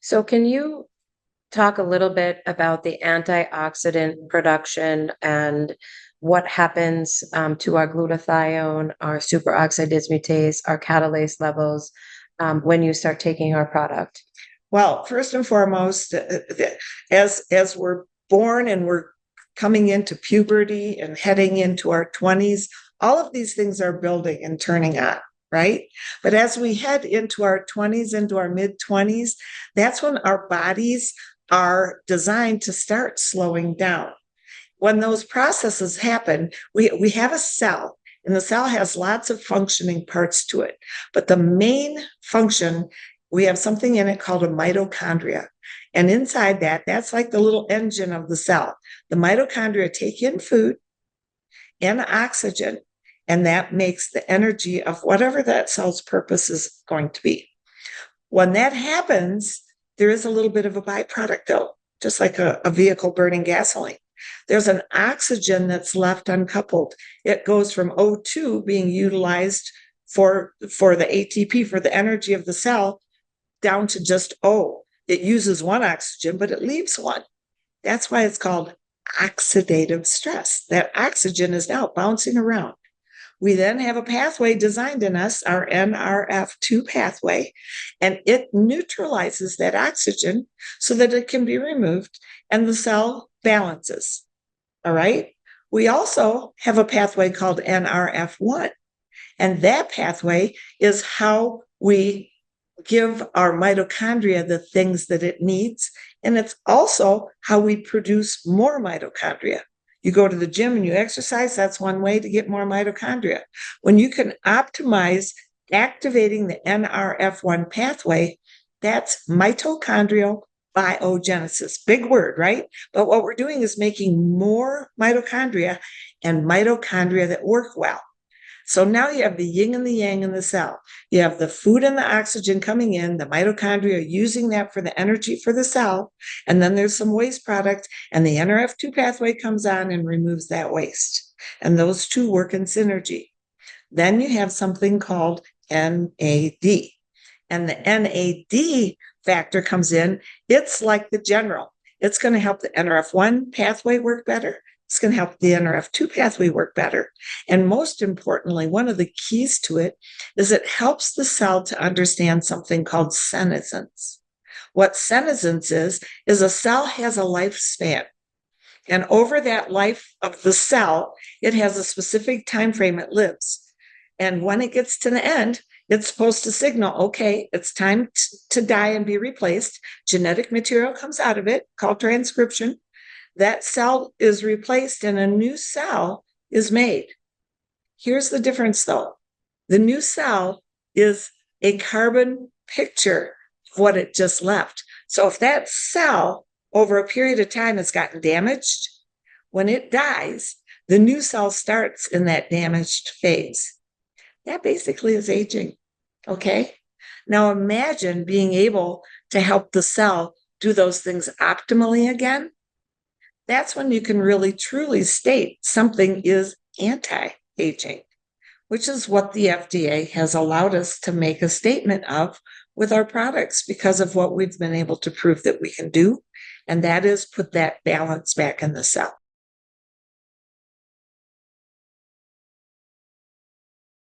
So can you talk a little bit about the antioxidant production and what happens to our glutathione, our superoxide dismutase, our catalase levels when you start taking our product? Well, first and foremost, as we're born and we're coming into puberty and heading into our 20s, all of these things are building and turning on, right? But as we head into our 20s, into our mid 20s, that's when our bodies are designed to start slowing down. When those processes happen, we have a cell, and the cell has lots of functioning parts to it. But the main function, we have something in it called a mitochondria. And inside that, that's like the little engine of the cell. The mitochondria take in food and oxygen, and that makes the energy of whatever that cell's purpose is going to be. When that happens, there is a little bit of a byproduct, though, just like a vehicle burning gasoline. There's an oxygen that's left uncoupled. It goes from O2 being utilized for the ATP, for the energy of the cell, down to just O. It uses one oxygen, but it leaves one. That's why it's called oxidative stress. That oxygen is now bouncing around. We then have a pathway designed in us, our NRF2 pathway, and it neutralizes that oxygen so that it can be removed and the cell balances. All right. We also have a pathway called NRF1, and that pathway is how we give our mitochondria the things that it needs. And it's also how we produce more mitochondria. You go to the gym and you exercise, that's one way to get more mitochondria. When you can optimize activating the NRF1 pathway, that's mitochondrial biogenesis. Big word, right? But what we're doing is making more mitochondria and mitochondria that work well. So now you have the yin and the yang in the cell. You have the food and the oxygen coming in, the mitochondria using that for the energy for the cell, and then there's some waste product, and the NRF2 pathway comes on and removes that waste. And those two work in synergy. Then you have something called NAD. And the NAD factor comes in. It's like the general. It's going to help the NRF1 pathway work better. It's going to help the NRF2 pathway work better. And most importantly, one of the keys to it is it helps the cell to understand something called senescence. What senescence is a cell has a lifespan. And over that life of the cell, it has a specific time frame it lives. And when it gets to the end, it's supposed to signal, okay, it's time to die and be replaced. Genetic material comes out of it, called transcription. That cell is replaced and a new cell is made. Here's the difference, though. The new cell is a carbon picture of what it just left. So if that cell over a period of time has gotten damaged, when it dies, the new cell starts in that damaged phase. That basically is aging, okay? Now imagine being able to help the cell do those things optimally again. That's when you can really truly state something is anti-aging, which is what the FDA has allowed us to make a statement of with our products because of what we've been able to prove that we can do, and that is put that balance back in the cell.